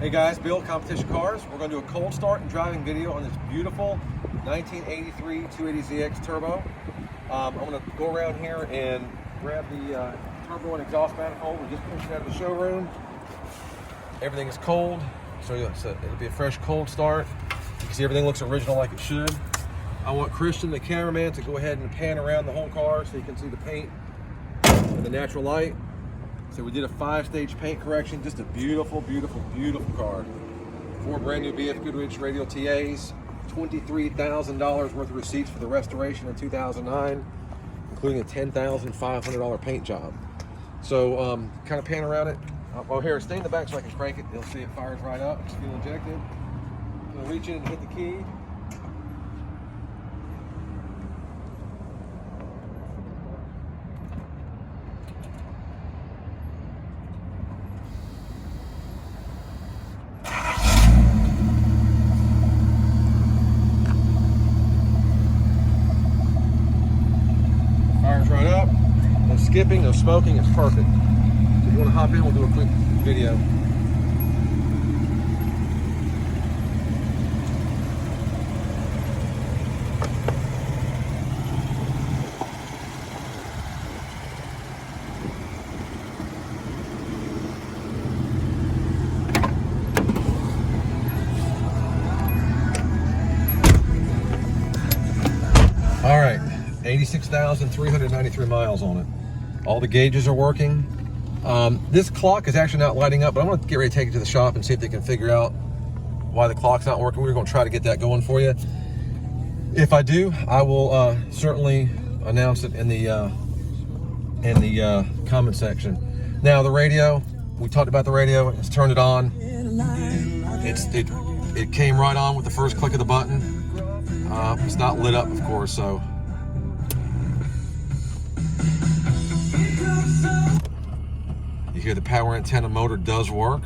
Hey guys, Bill, Competition Cars. We're going to do a cold start and driving video on this beautiful 1983 280ZX Turbo. I'm going to go around here and grab the turbo and exhaust manifold. We just pushed it out of the showroom. Everything is cold, so it'll be a fresh cold start. You can see everything looks original like it should. I want Christian, the cameraman, to go ahead and pan around the whole car so you can see the paint and the natural light. So we did a 5-stage paint correction. Just a beautiful, beautiful, beautiful car. 4 brand new BF Goodrich radial TAs, $23,000 worth of receipts for the restoration in 2009, including a $10,500 paint job. So kind of pan around it. Oh, here, stay in the back so I can crank it. You'll see it fires right up. It's fuel injected. I'm gonna reach in and hit the key. Fires right up. No skipping, no smoking. It's perfect. So if you want to hop in, we'll do a quick video. All right, 86,393 miles on it. All the gauges are working. This clock is actually not lighting up, but I'm gonna get ready to take it to the shop and see if they can figure out why the clock's not working. We're gonna try to get that going for you. If I do, I will certainly announce it in the comment section. Now the radio, we talked about the radio. Let's turn it on. It came right on with the first click of the button. It's not lit up, of course, so. You hear the power antenna motor does work.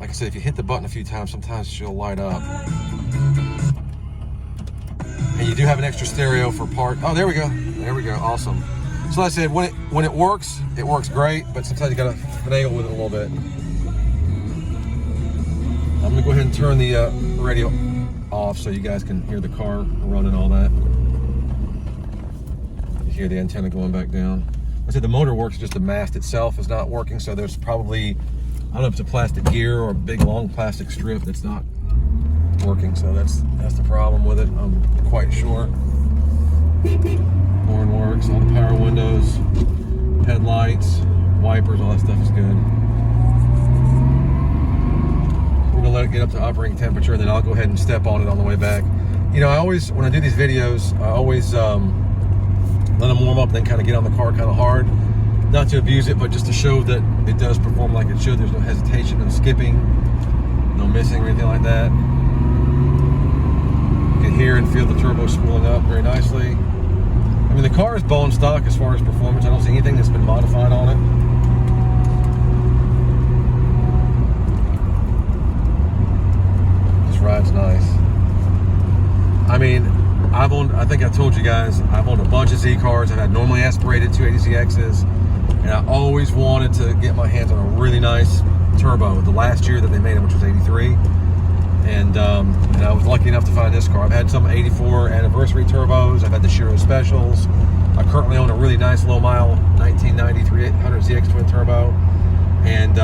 Like I said, if you hit the button a few times, sometimes she'll light up. And you do have an extra stereo for part. Oh, there we go. There we go. Awesome. So like I said, when it works great, but sometimes you gotta finagle with it a little bit. I'm gonna go ahead and turn the radio off so you guys can hear the car run and all that. You hear the antenna going back down. I said the motor works, just the mast itself is not working, so there's probably, I don't know if it's a plastic gear or a big long plastic strip that's not working, so that's the problem with it, I'm quite sure. Horn works, all the power windows, headlights, wipers, all that stuff is good. We're gonna let it get up to operating temperature, and then I'll go ahead and step on it on the way back. You know, I always, when I do these videos, I always let them warm up, then kind of get on the car kind of hard. Not to abuse it, but just to show that it does perform like it should. There's no hesitation, no skipping, no missing or anything like that. You can hear and feel the turbo spooling up very nicely. I mean, the car is bone stock as far as performance. I don't see anything that's been modified on it. Ride's nice. I mean, I think I told you guys, I've owned a bunch of Z cars. I've had normally aspirated 280ZXs, and I always wanted to get my hands on a really nice turbo. The last year that they made it, which was 83, and I was lucky enough to find this car. I've had some 84 anniversary turbos. I've had the Shiro Specials. I currently own a really nice low mile 1993 800ZX twin turbo, and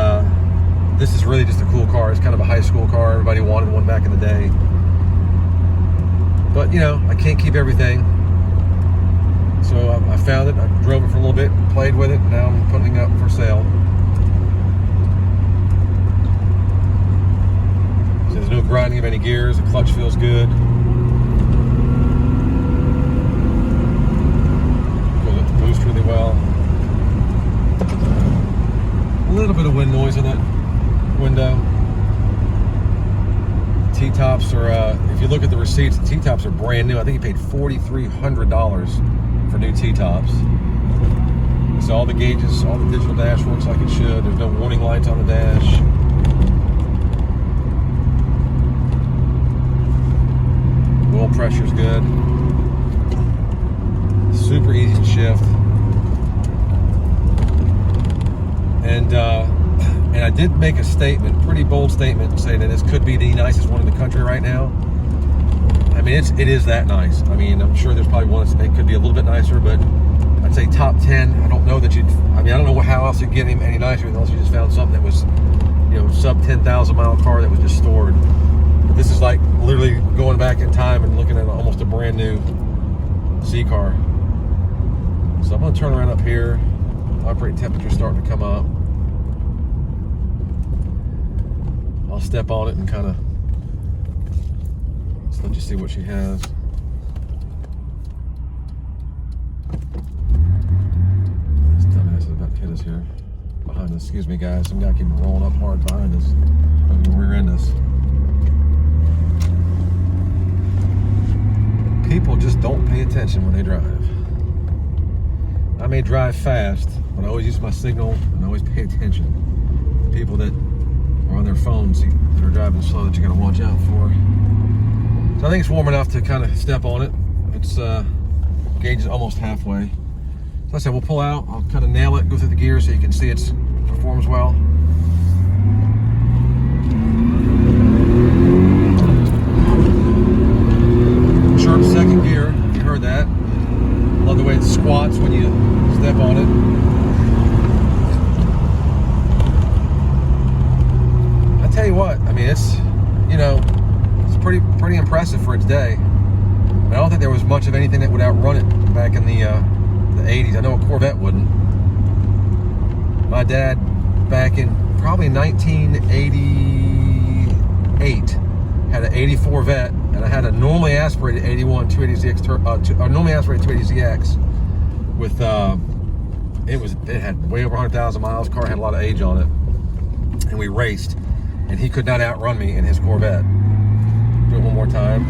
this is really just a cool car. It's kind of a high school car. Everybody wanted one back in the day. But, you know, I can't keep everything. So I found it. I drove it for a little bit, played with it. Now I'm putting it up for sale. So there's no grinding of any gears. The clutch feels good. It boosts really well. A little bit of wind noise in that window. T-tops are, if you look at the receipts, the T-tops are brand new. I think he paid $4,300 for new T-tops. So all the gauges, all the digital dash works like it should. There's no warning lights on the dash. Oil pressure's good. Super easy to shift. And And I did make a statement, pretty bold statement, saying that this could be the nicest one in the country right now. I mean, it is that nice. I mean, I'm sure there's probably one that could be a little bit nicer, but I'd say top 10. I don't know that I don't know how else you'd get him any nicer unless you just found something that was, sub 10,000 mile car that was just stored. But this is like literally going back in time and looking at almost a brand new C car. So I'm gonna turn around up here. Operating temperature starting to come up. I'll step on it and kind of just let you see what she has. This dumbass is about to hit us here. Behind us. Excuse me, guys. Some guy came rolling up hard behind us. I'm gonna rear end us. People just don't pay attention when they drive. I may drive fast, but I always use my signal and I always pay attention. The people that are on their phones that are driving slow that you gotta watch out for. So I think it's warm enough to kind of step on it. It's gauge is almost halfway. So like I said, we'll pull out. I'll kind of nail it, go through the gears so you can see it performs well. Sharp second gear, you heard that. Love the way it squats when you step on it. I tell you what, I mean, it's pretty impressive for its day. I don't think there was much of anything that would outrun it back in the 80s. I know a Corvette wouldn't. My dad, back in probably 1988, had an 84 Vet, and I had a normally aspirated 81 280ZX, normally aspirated 280ZX with it had way over 100,000 miles. Car had a lot of age on it, and we raced, and he could not outrun me in his Corvette. Do it one more time.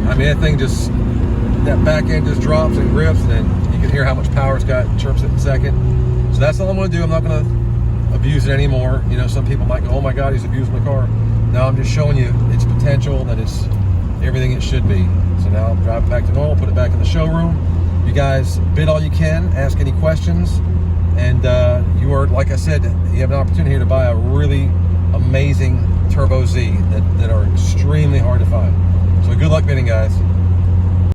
I mean, that thing that back end just drops and grips, and then you can hear how much power it's got. It chirps it in a second. So that's all I'm going to do. I'm not going to abuse it anymore. Some people might go, oh my God, he's abusing the car. No, I'm just showing you its potential, that it's everything it should be. So now I'll drive it back to normal, put it back in the showroom. You guys bid all you can, ask any questions, and you are, like I said, you have an opportunity here to buy a really amazing Turbo Z that are extremely hard to find. So good luck bidding, guys.